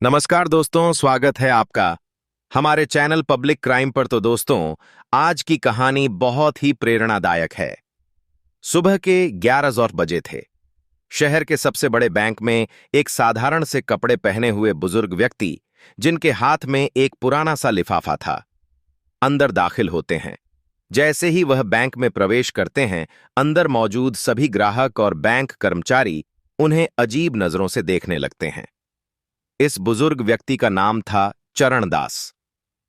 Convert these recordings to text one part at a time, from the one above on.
नमस्कार दोस्तों, स्वागत है आपका हमारे चैनल पब्लिक क्राइम पर। तो दोस्तों, आज की कहानी बहुत ही प्रेरणादायक है। सुबह के 11 बजे थे। शहर के सबसे बड़े बैंक में एक साधारण से कपड़े पहने हुए बुजुर्ग व्यक्ति, जिनके हाथ में एक पुराना सा लिफाफा था, अंदर दाखिल होते हैं। जैसे ही वह बैंक में प्रवेश करते हैं, अंदर मौजूद सभी ग्राहक और बैंक कर्मचारी उन्हें अजीब नजरों से देखने लगते हैं। इस बुजुर्ग व्यक्ति का नाम था चरणदास।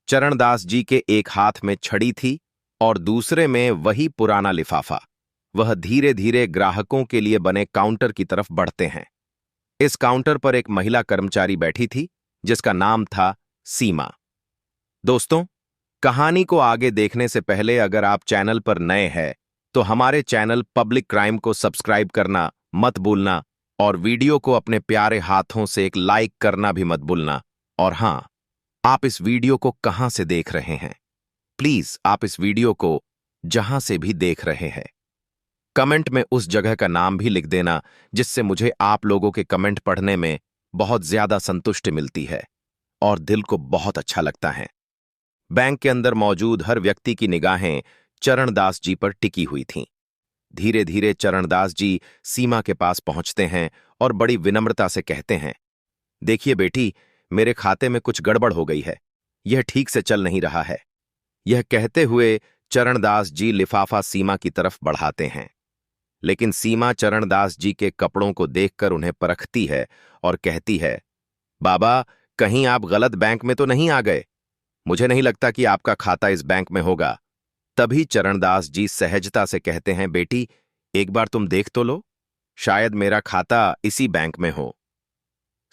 चरणदास जी के एक हाथ में छड़ी थी और दूसरे में वही पुराना लिफाफा। वह धीरे धीरे ग्राहकों के लिए बने काउंटर की तरफ बढ़ते हैं। इस काउंटर पर एक महिला कर्मचारी बैठी थी, जिसका नाम था सीमा। दोस्तों, कहानी को आगे देखने से पहले अगर आप चैनल पर नए हैं तो हमारे चैनल पब्लिक क्राइम को सब्सक्राइब करना मत भूलना और वीडियो को अपने प्यारे हाथों से एक लाइक करना भी मत भूलना। और हां, आप इस वीडियो को कहां से देख रहे हैं, प्लीज आप इस वीडियो को जहां से भी देख रहे हैं, कमेंट में उस जगह का नाम भी लिख देना, जिससे मुझे आप लोगों के कमेंट पढ़ने में बहुत ज्यादा संतुष्टि मिलती है और दिल को बहुत अच्छा लगता है। बैंक के अंदर मौजूद हर व्यक्ति की निगाहें चरणदास जी पर टिकी हुई थीं। धीरे धीरे चरणदास जी सीमा के पास पहुंचते हैं और बड़ी विनम्रता से कहते हैं, देखिए बेटी, मेरे खाते में कुछ गड़बड़ हो गई है। यह ठीक से चल नहीं रहा है। यह कहते हुए चरणदास जी लिफाफा सीमा की तरफ बढ़ाते हैं। लेकिन सीमा चरणदास जी के कपड़ों को देखकर उन्हें परखती है और कहती है, बाबा, कहीं आप गलत बैंक में तो नहीं आ गए? मुझे नहीं लगता कि आपका खाता इस बैंक में होगा। तभी चरणदास जी सहजता से कहते हैं, बेटी, एक बार तुम देख तो लो, शायद मेरा खाता इसी बैंक में हो।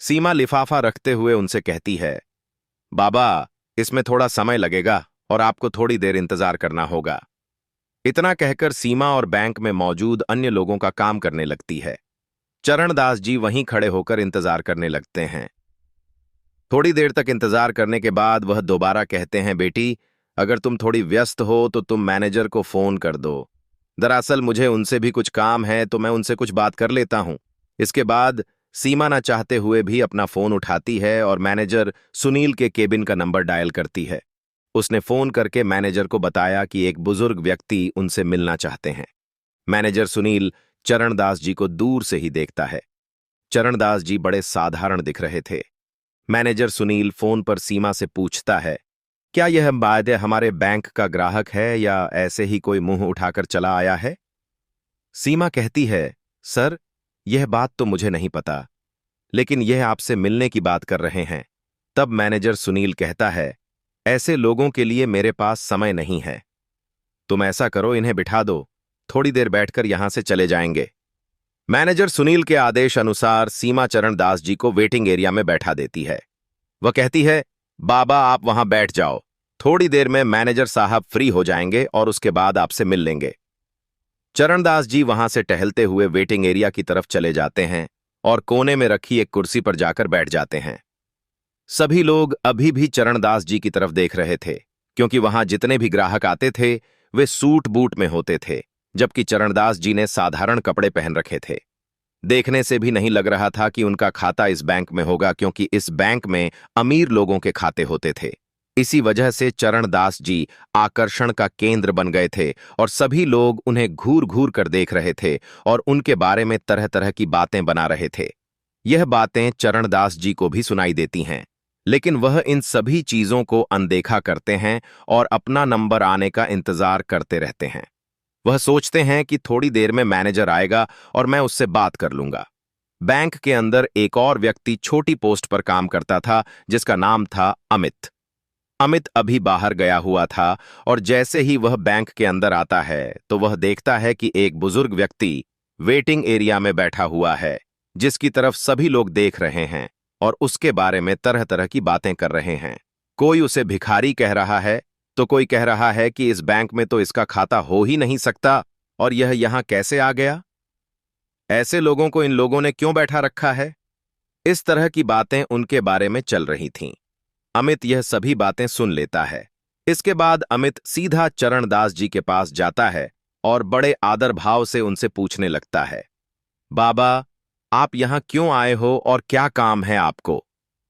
सीमा लिफाफा रखते हुए उनसे कहती है, बाबा, इसमें थोड़ा समय लगेगा और आपको थोड़ी देर इंतजार करना होगा। इतना कहकर सीमा और बैंक में मौजूद अन्य लोगों का काम करने लगती है। चरणदास जी वहीं खड़े होकर इंतजार करने लगते हैं। थोड़ी देर तक इंतजार करने के बाद वह दोबारा कहते हैं, बेटी, अगर तुम थोड़ी व्यस्त हो तो तुम मैनेजर को फोन कर दो। दरअसल मुझे उनसे भी कुछ काम है, तो मैं उनसे कुछ बात कर लेता हूं। इसके बाद सीमा ना चाहते हुए भी अपना फोन उठाती है और मैनेजर सुनील के केबिन का नंबर डायल करती है। उसने फोन करके मैनेजर को बताया कि एक बुजुर्ग व्यक्ति उनसे मिलना चाहते हैं। मैनेजर सुनील चरणदास जी को दूर से ही देखता है। चरणदास जी बड़े साधारण दिख रहे थे। मैनेजर सुनील फोन पर सीमा से पूछता है, क्या यह वायदे हमारे बैंक का ग्राहक है या ऐसे ही कोई मुंह उठाकर चला आया है? सीमा कहती है, सर, यह बात तो मुझे नहीं पता, लेकिन यह आपसे मिलने की बात कर रहे हैं। तब मैनेजर सुनील कहता है, ऐसे लोगों के लिए मेरे पास समय नहीं है। तुम ऐसा करो, इन्हें बिठा दो, थोड़ी देर बैठकर यहां से चले जाएंगे। मैनेजर सुनील के आदेश अनुसार सीमा चरणदास जी को वेटिंग एरिया में बैठा देती है। वह कहती है, बाबा, आप वहां बैठ जाओ, थोड़ी देर में मैनेजर साहब फ्री हो जाएंगे और उसके बाद आपसे मिल लेंगे। चरणदास जी वहां से टहलते हुए वेटिंग एरिया की तरफ चले जाते हैं और कोने में रखी एक कुर्सी पर जाकर बैठ जाते हैं। सभी लोग अभी भी चरणदास जी की तरफ देख रहे थे, क्योंकि वहां जितने भी ग्राहक आते थे वे सूट बूट में होते थे, जबकि चरणदास जी ने साधारण कपड़े पहन रखे थे। देखने से भी नहीं लग रहा था कि उनका खाता इस बैंक में होगा, क्योंकि इस बैंक में अमीर लोगों के खाते होते थे। इसी वजह से चरणदास जी आकर्षण का केंद्र बन गए थे और सभी लोग उन्हें घूर घूर कर देख रहे थे और उनके बारे में तरह तरह की बातें बना रहे थे। यह बातें चरणदास जी को भी सुनाई देती हैं, लेकिन वह इन सभी चीजों को अनदेखा करते हैं और अपना नंबर आने का इंतजार करते रहते हैं। वह सोचते हैं कि थोड़ी देर में मैनेजर आएगा और मैं उससे बात कर लूंगा। बैंक के अंदर एक और व्यक्ति छोटी पोस्ट पर काम करता था, जिसका नाम था अमित। अमित अभी बाहर गया हुआ था और जैसे ही वह बैंक के अंदर आता है तो वह देखता है कि एक बुजुर्ग व्यक्ति वेटिंग एरिया में बैठा हुआ है, जिसकी तरफ सभी लोग देख रहे हैं और उसके बारे में तरह तरह की बातें कर रहे हैं। कोई उसे भिखारी कह रहा है तो कोई कह रहा है कि इस बैंक में तो इसका खाता हो ही नहीं सकता और यह यहां कैसे आ गया? ऐसे लोगों को इन लोगों ने क्यों बैठा रखा है? इस तरह की बातें उनके बारे में चल रही थीं। अमित यह सभी बातें सुन लेता है। इसके बाद अमित सीधा चरणदास जी के पास जाता है और बड़े आदर भाव से उनसे पूछने लगता है, बाबा, आप यहां क्यों आए हो और क्या काम है आपको?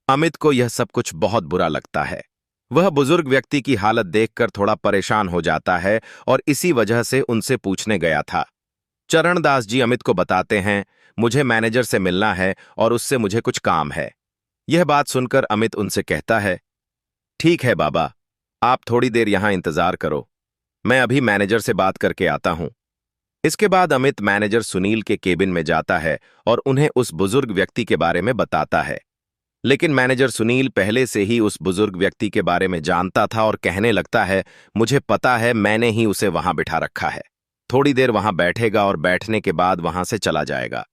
अमित को यह सब कुछ बहुत बुरा लगता है। वह बुजुर्ग व्यक्ति की हालत देखकर थोड़ा परेशान हो जाता है और इसी वजह से उनसे पूछने गया था। चरणदास जी अमित को बताते हैं, मुझे मैनेजर से मिलना है और उससे मुझे कुछ काम है। यह बात सुनकर अमित उनसे कहता है, ठीक है बाबा, आप थोड़ी देर यहां इंतजार करो, मैं अभी मैनेजर से बात करके आता हूं। इसके बाद अमित मैनेजर सुनील के केबिन में जाता है और उन्हें उस बुजुर्ग व्यक्ति के बारे में बताता है। लेकिन मैनेजर सुनील पहले से ही उस बुजुर्ग व्यक्ति के बारे में जानता था और कहने लगता है, मुझे पता है, मैंने ही उसे वहां बिठा रखा है। थोड़ी देर वहां बैठेगा और बैठने के बाद वहां से चला जाएगा।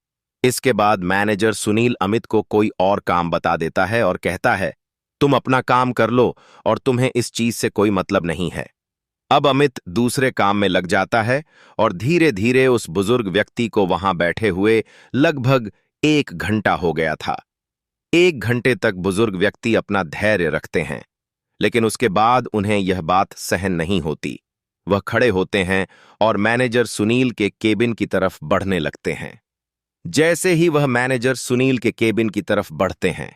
इसके बाद मैनेजर सुनील अमित को कोई और काम बता देता है और कहता है, तुम अपना काम कर लो और तुम्हें इस चीज से कोई मतलब नहीं है। अब अमित दूसरे काम में लग जाता है और धीरे धीरे उस बुजुर्ग व्यक्ति को वहां बैठे हुए लगभग 1 घंटा हो गया था। 1 घंटे तक बुजुर्ग व्यक्ति अपना धैर्य रखते हैं, लेकिन उसके बाद उन्हें यह बात सहन नहीं होती। वह खड़े होते हैं और मैनेजर सुनील के केबिन की तरफ बढ़ने लगते हैं। जैसे ही वह मैनेजर सुनील के केबिन की तरफ बढ़ते हैं,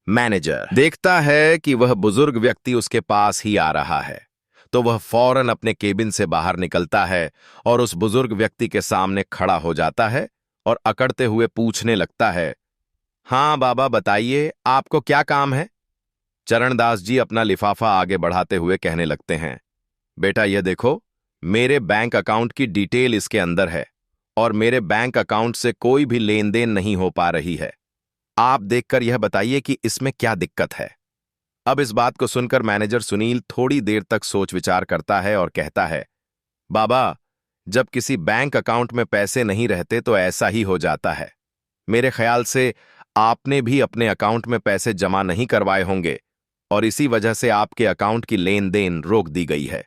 मैनेजर देखता है कि वह बुजुर्ग व्यक्ति उसके पास ही आ रहा है, तो वह फौरन अपने केबिन से बाहर निकलता है और उस बुजुर्ग व्यक्ति के सामने खड़ा हो जाता है और अकड़ते हुए पूछने लगता है, हाँ बाबा बताइए, आपको क्या काम है? चरणदास जी अपना लिफाफा आगे बढ़ाते हुए कहने लगते हैं, बेटा यह देखो, मेरे बैंक अकाउंट की डिटेल इसके अंदर है और मेरे बैंक अकाउंट से कोई भी लेन देन नहीं हो पा रही है। आप देखकर यह बताइए कि इसमें क्या दिक्कत है। अब इस बात को सुनकर मैनेजर सुनील थोड़ी देर तक सोच विचार करता है और कहता है, बाबा, जब किसी बैंक अकाउंट में पैसे नहीं रहते तो ऐसा ही हो जाता है। मेरे ख्याल से आपने भी अपने अकाउंट में पैसे जमा नहीं करवाए होंगे और इसी वजह से आपके अकाउंट की लेन देन रोक दी गई है।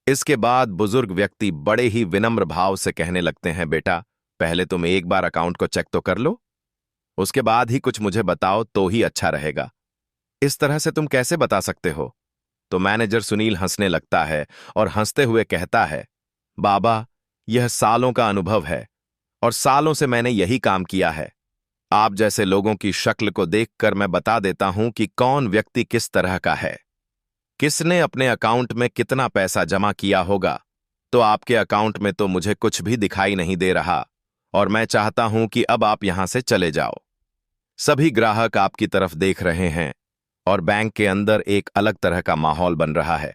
इसके बाद बुजुर्ग व्यक्ति बड़े ही विनम्र भाव से कहने लगते हैं, बेटा पहले तुम एक बार अकाउंट को चेक तो कर लो, उसके बाद ही कुछ मुझे बताओ तो ही अच्छा रहेगा। इस तरह से तुम कैसे बता सकते हो? तो मैनेजर सुनील हंसने लगता है और हंसते हुए कहता है, बाबा यह सालों का अनुभव है और सालों से मैंने यही काम किया है। आप जैसे लोगों की शक्ल को देखकर मैं बता देता हूं कि कौन व्यक्ति किस तरह का है, किसने अपने अकाउंट में कितना पैसा जमा किया होगा। तो आपके अकाउंट में तो मुझे कुछ भी दिखाई नहीं दे रहा और मैं चाहता हूं कि अब आप यहां से चले जाओ। सभी ग्राहक आपकी तरफ देख रहे हैं और बैंक के अंदर एक अलग तरह का माहौल बन रहा है।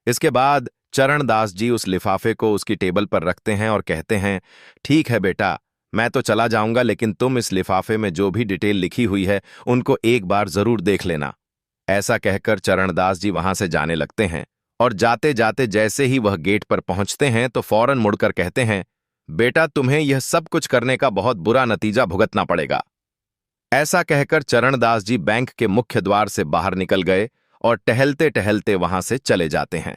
इसके बाद चरणदास जी उस लिफाफे को उसकी टेबल पर रखते हैं और कहते हैं, ठीक है बेटा, मैं तो चला जाऊंगा, लेकिन तुम इस लिफाफे में जो भी डिटेल लिखी हुई है उनको एक बार जरूर देख लेना। ऐसा कहकर चरणदास जी वहां से जाने लगते हैं और जाते जाते जैसे ही वह गेट पर पहुंचते हैं तो फौरन मुड़कर कहते हैं, बेटा तुम्हें यह सब कुछ करने का बहुत बुरा नतीजा भुगतना पड़ेगा। ऐसा कहकर चरणदास जी बैंक के मुख्य द्वार से बाहर निकल गए और टहलते टहलते वहां से चले जाते हैं।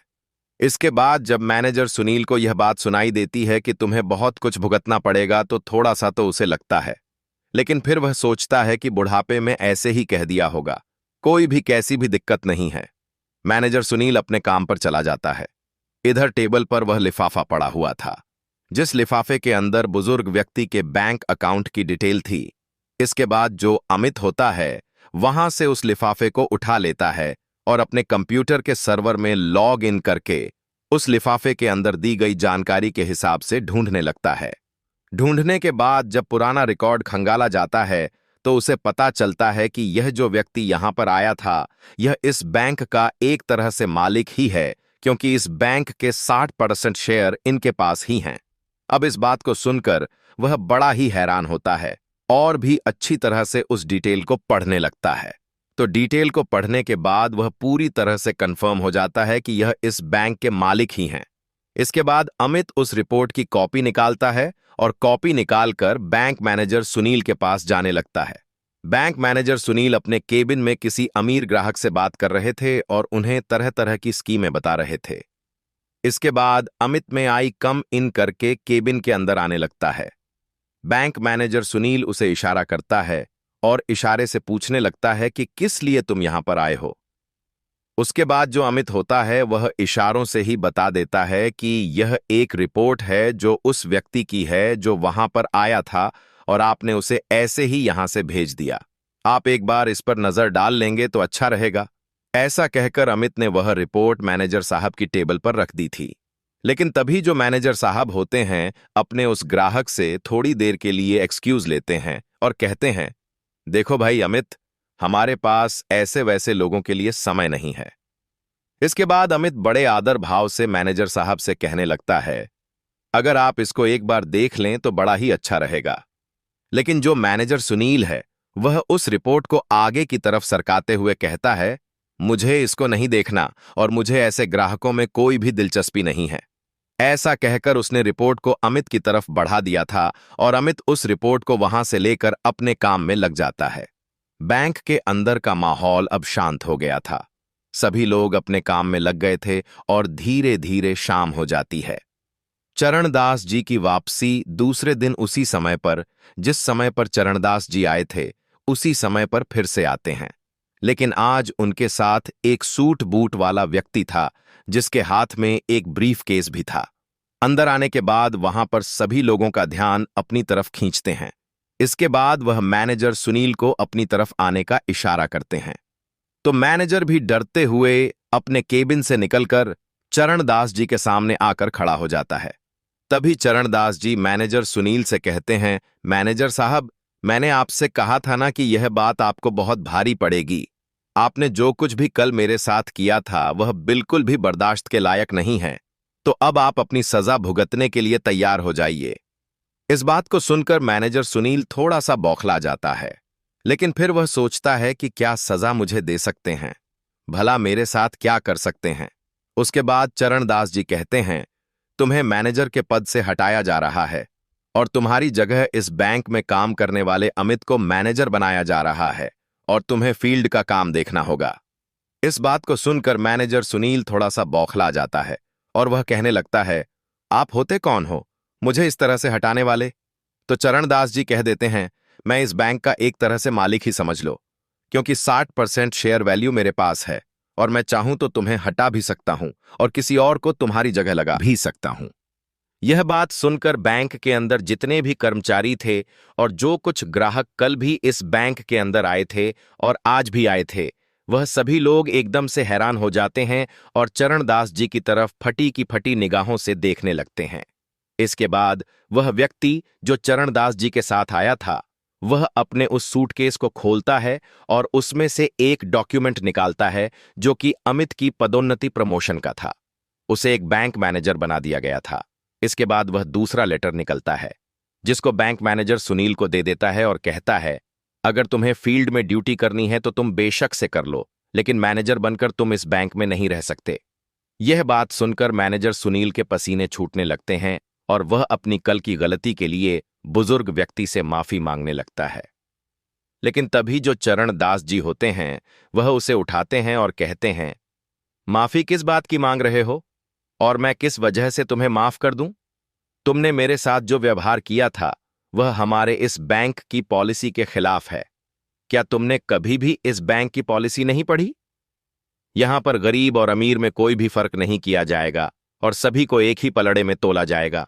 इसके बाद जब मैनेजर सुनील को यह बात सुनाई देती है कि तुम्हें बहुत कुछ भुगतना पड़ेगा तो थोड़ा सा तो उसे लगता है, लेकिन फिर वह सोचता है कि बुढ़ापे में ऐसे ही कह दिया होगा, कोई भी कैसी भी दिक्कत नहीं है। मैनेजर सुनील अपने काम पर चला जाता है। इधर टेबल पर वह लिफाफा पड़ा हुआ था, जिस लिफाफे के अंदर बुजुर्ग व्यक्ति के बैंक अकाउंट की डिटेल थी। इसके बाद जो अमित होता है वहां से उस लिफाफे को उठा लेता है और अपने कंप्यूटर के सर्वर में लॉग इन करके उस लिफाफे के अंदर दी गई जानकारी के हिसाब से ढूंढने लगता है। ढूंढने के बाद जब पुराना रिकॉर्ड खंगाला जाता है तो उसे पता चलता है कि यह जो व्यक्ति यहां पर आया था यह इस बैंक का एक तरह से मालिक ही है, क्योंकि इस बैंक के 60% शेयर इनके पास ही हैं। अब इस बात को सुनकर वह बड़ा ही हैरान होता है और भी अच्छी तरह से उस डिटेल को पढ़ने लगता है। तो डिटेल को पढ़ने के बाद वह पूरी तरह से कंफर्म हो जाता है कि यह इस बैंक के मालिक ही हैं। इसके बाद अमित उस रिपोर्ट की कॉपी निकालता है और कॉपी निकालकर बैंक मैनेजर सुनील के पास जाने लगता है। बैंक मैनेजर सुनील अपने केबिन में किसी अमीर ग्राहक से बात कर रहे थे और उन्हें तरह तरह की स्कीमें बता रहे थे। इसके बाद अमित में आई कम इन करके केबिन के अंदर आने लगता है। बैंक मैनेजर सुनील उसे इशारा करता है और इशारे से पूछने लगता है कि किस लिए तुम यहां पर आए हो। उसके बाद जो अमित होता है वह इशारों से ही बता देता है कि यह एक रिपोर्ट है जो उस व्यक्ति की है जो वहां पर आया था और आपने उसे ऐसे ही यहां से भेज दिया। आप एक बार इस पर नजर डाल लेंगे तो अच्छा रहेगा। ऐसा कहकर अमित ने वह रिपोर्ट मैनेजर साहब की टेबल पर रख दी थी। लेकिन तभी जो मैनेजर साहब होते हैं अपने उस ग्राहक से थोड़ी देर के लिए एक्सक्यूज लेते हैं और कहते हैं, देखो भाई अमित, हमारे पास ऐसे वैसे लोगों के लिए समय नहीं है। इसके बाद अमित बड़े आदर भाव से मैनेजर साहब से कहने लगता है, अगर आप इसको एक बार देख लें तो बड़ा ही अच्छा रहेगा। लेकिन जो मैनेजर सुनील है वह उस रिपोर्ट को आगे की तरफ सरकाते हुए कहता है, मुझे इसको नहीं देखना और मुझे ऐसे ग्राहकों में कोई भी दिलचस्पी नहीं है। ऐसा कहकर उसने रिपोर्ट को अमित की तरफ बढ़ा दिया था और अमित उस रिपोर्ट को वहां से लेकर अपने काम में लग जाता है। बैंक के अंदर का माहौल अब शांत हो गया था। सभी लोग अपने काम में लग गए थे और धीरे धीरे शाम हो जाती है। चरणदास जी की वापसी दूसरे दिन उसी समय पर, जिस समय पर चरणदास जी आए थे उसी समय पर फिर से आते हैं। लेकिन आज उनके साथ एक सूट बूट वाला व्यक्ति था जिसके हाथ में एक ब्रीफ केस भी था। अंदर आने के बाद वहां पर सभी लोगों का ध्यान अपनी तरफ खींचते हैं। इसके बाद वह मैनेजर सुनील को अपनी तरफ आने का इशारा करते हैं। तो मैनेजर भी डरते हुए अपने केबिन से निकलकर चरणदास जी के सामने आकर खड़ा हो जाता है। तभी चरणदास जी मैनेजर सुनील से कहते हैं, मैनेजर साहब, मैंने आपसे कहा था ना कि यह बात आपको बहुत भारी पड़ेगी। आपने जो कुछ भी कल मेरे साथ किया था वह बिल्कुल भी बर्दाश्त के लायक नहीं है। तो अब आप अपनी सजा भुगतने के लिए तैयार हो जाइए। इस बात को सुनकर मैनेजर सुनील थोड़ा सा बौखला जाता है, लेकिन फिर वह सोचता है कि क्या सजा मुझे दे सकते हैं, भला मेरे साथ क्या कर सकते हैं। उसके बाद चरणदास जी कहते हैं, तुम्हें मैनेजर के पद से हटाया जा रहा है और तुम्हारी जगह इस बैंक में काम करने वाले अमित को मैनेजर बनाया जा रहा है और तुम्हें फील्ड का काम देखना होगा। इस बात को सुनकर मैनेजर सुनील थोड़ा सा बौखला जाता है और वह कहने लगता है, आप होते कौन हो मुझे इस तरह से हटाने वाले? तो चरणदास जी कह देते हैं, मैं इस बैंक का एक तरह से मालिक ही समझ लो, क्योंकि 60% शेयर वैल्यू मेरे पास है और मैं चाहूं तो तुम्हें हटा भी सकता हूं और किसी और को तुम्हारी जगह लगा भी सकता हूं। यह बात सुनकर बैंक के अंदर जितने भी कर्मचारी थे और जो कुछ ग्राहक कल भी इस बैंक के अंदर आए थे और आज भी आए थे, वह सभी लोग एकदम से हैरान हो जाते हैं और चरणदास जी की तरफ फटी की फटी निगाहों से देखने लगते हैं। इसके बाद वह व्यक्ति जो चरणदास जी के साथ आया था वह अपने उस सूटकेस को खोलता है और उसमें से एक डॉक्यूमेंट निकालता है जो कि अमित की पदोन्नति प्रमोशन का था। उसे एक बैंक मैनेजर बना दिया गया था। इसके बाद वह दूसरा लेटर निकलता है जिसको बैंक मैनेजर सुनील को दे देता है और कहता है, अगर तुम्हें फील्ड में ड्यूटी करनी है तो तुम बेशक से कर लो, लेकिन मैनेजर बनकर तुम इस बैंक में नहीं रह सकते। यह बात सुनकर मैनेजर सुनील के पसीने छूटने लगते हैं और वह अपनी कल की गलती के लिए बुजुर्ग व्यक्ति से माफी मांगने लगता है। लेकिन तभी जो चरणदास जी होते हैं वह उसे उठाते हैं और कहते हैं, माफी किस बात की मांग रहे हो और मैं किस वजह से तुम्हें माफ कर दूं? तुमने मेरे साथ जो व्यवहार किया था वह हमारे इस बैंक की पॉलिसी के खिलाफ है। क्या तुमने कभी भी इस बैंक की पॉलिसी नहीं पढ़ी? यहां पर गरीब और अमीर में कोई भी फर्क नहीं किया जाएगा और सभी को एक ही पलड़े में तोला जाएगा।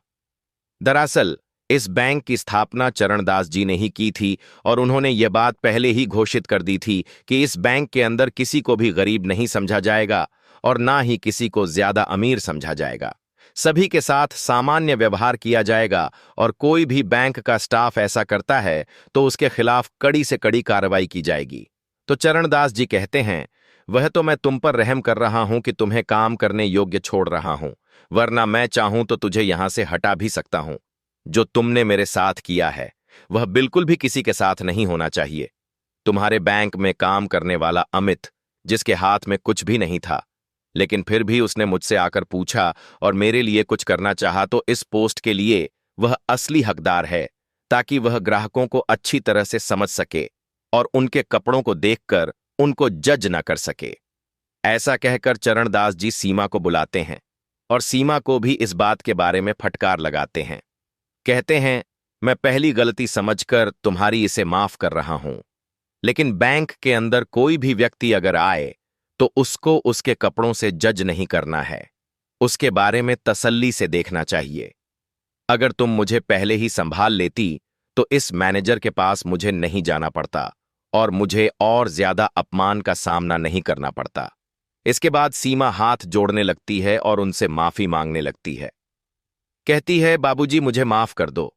दरअसल इस बैंक की स्थापना चरणदास जी ने ही की थी और उन्होंने यह बात पहले ही घोषित कर दी थी कि इस बैंक के अंदर किसी को भी गरीब नहीं समझा जाएगा और ना ही किसी को ज्यादा अमीर समझा जाएगा। सभी के साथ सामान्य व्यवहार किया जाएगा और कोई भी बैंक का स्टाफ ऐसा करता है तो उसके खिलाफ कड़ी से कड़ी कार्रवाई की जाएगी। तो चरणदास जी कहते हैं, वह तो मैं तुम पर रहम कर रहा हूं कि तुम्हें काम करने योग्य छोड़ रहा हूं, वरना मैं चाहूं तो तुझे यहां से हटा भी सकता हूं। जो तुमने मेरे साथ किया है वह बिल्कुल भी किसी के साथ नहीं होना चाहिए। तुम्हारे बैंक में काम करने वाला अमित, जिसके हाथ में कुछ भी नहीं था, लेकिन फिर भी उसने मुझसे आकर पूछा और मेरे लिए कुछ करना चाहा, तो इस पोस्ट के लिए वह असली हकदार है, ताकि वह ग्राहकों को अच्छी तरह से समझ सके और उनके कपड़ों को देखकर उनको जज न कर सके। ऐसा कहकर चरणदास जी सीमा को बुलाते हैं और सीमा को भी इस बात के बारे में फटकार लगाते हैं। कहते हैं, मैं पहली गलती समझकर तुम्हारी इसे माफ कर रहा हूं, लेकिन बैंक के अंदर कोई भी व्यक्ति अगर आए तो उसको उसके कपड़ों से जज नहीं करना है, उसके बारे में तसल्ली से देखना चाहिए। अगर तुम मुझे पहले ही संभाल लेती तो इस मैनेजर के पास मुझे नहीं जाना पड़ता और मुझे और ज्यादा अपमान का सामना नहीं करना पड़ता। इसके बाद सीमा हाथ जोड़ने लगती है और उनसे माफी मांगने लगती है। कहती है, बाबूजी मुझे माफ कर दो,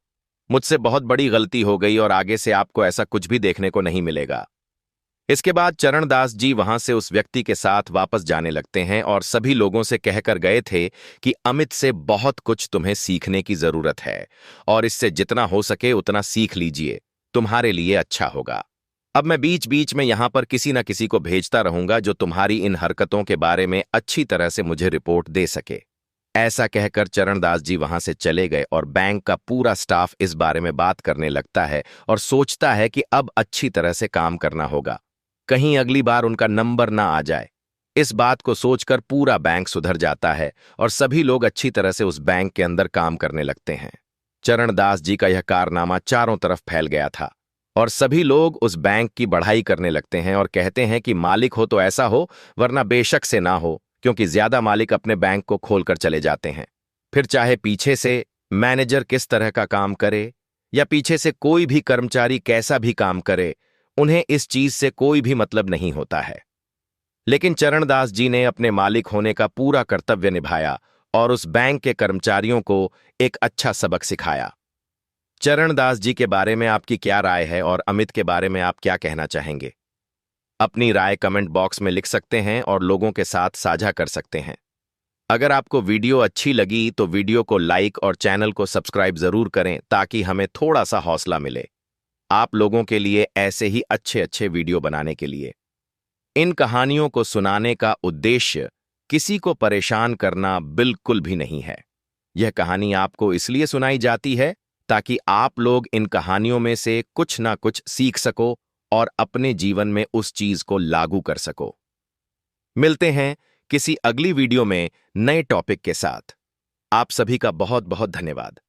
मुझसे बहुत बड़ी गलती हो गई और आगे से आपको ऐसा कुछ भी देखने को नहीं मिलेगा। इसके बाद चरणदास जी वहां से उस व्यक्ति के साथ वापस जाने लगते हैं और सभी लोगों से कहकर गए थे कि अमित से बहुत कुछ तुम्हें सीखने की जरूरत है और इससे जितना हो सके उतना सीख लीजिए, तुम्हारे लिए अच्छा होगा। अब मैं बीच बीच में यहां पर किसी न किसी को भेजता रहूंगा जो तुम्हारी इन हरकतों के बारे में अच्छी तरह से मुझे रिपोर्ट दे सके। ऐसा कहकर चरणदास जी वहां से चले गए और बैंक का पूरा स्टाफ इस बारे में बात करने लगता है और सोचता है कि अब अच्छी तरह से काम करना होगा, कहीं अगली बार उनका नंबर ना आ जाए। इस बात को सोचकर पूरा बैंक सुधर जाता है और सभी लोग अच्छी तरह से उस बैंक के अंदर काम करने लगते हैं। चरणदास जी का यह कारनामा चारों तरफ फैल गया था और सभी लोग उस बैंक की बढ़ाई करने लगते हैं और कहते हैं कि मालिक हो तो ऐसा हो, वरना बेशक से ना हो, क्योंकि ज्यादा मालिक अपने बैंक को खोलकर चले जाते हैं। फिर चाहे पीछे से मैनेजर किस तरह का काम करे या पीछे से कोई भी कर्मचारी कैसा भी काम करे, उन्हें इस चीज से कोई भी मतलब नहीं होता है। लेकिन चरणदास जी ने अपने मालिक होने का पूरा कर्तव्य निभाया और उस बैंक के कर्मचारियों को एक अच्छा सबक सिखाया। चरणदास जी के बारे में आपकी क्या राय है और अमित के बारे में आप क्या कहना चाहेंगे? अपनी राय कमेंट बॉक्स में लिख सकते हैं और लोगों के साथ साझा कर सकते हैं। अगर आपको वीडियो अच्छी लगी तो वीडियो को लाइक और चैनल को सब्सक्राइब जरूर करें ताकि हमें थोड़ा सा हौसला मिले आप लोगों के लिए ऐसे ही अच्छे अच्छे वीडियो बनाने के लिए। इन कहानियों को सुनाने का उद्देश्य किसी को परेशान करना बिल्कुल भी नहीं है। यह कहानी आपको इसलिए सुनाई जाती है ताकि आप लोग इन कहानियों में से कुछ ना कुछ सीख सको और अपने जीवन में उस चीज को लागू कर सको। मिलते हैं किसी अगली वीडियो में नए टॉपिक के साथ। आप सभी का बहुत बहुत धन्यवाद।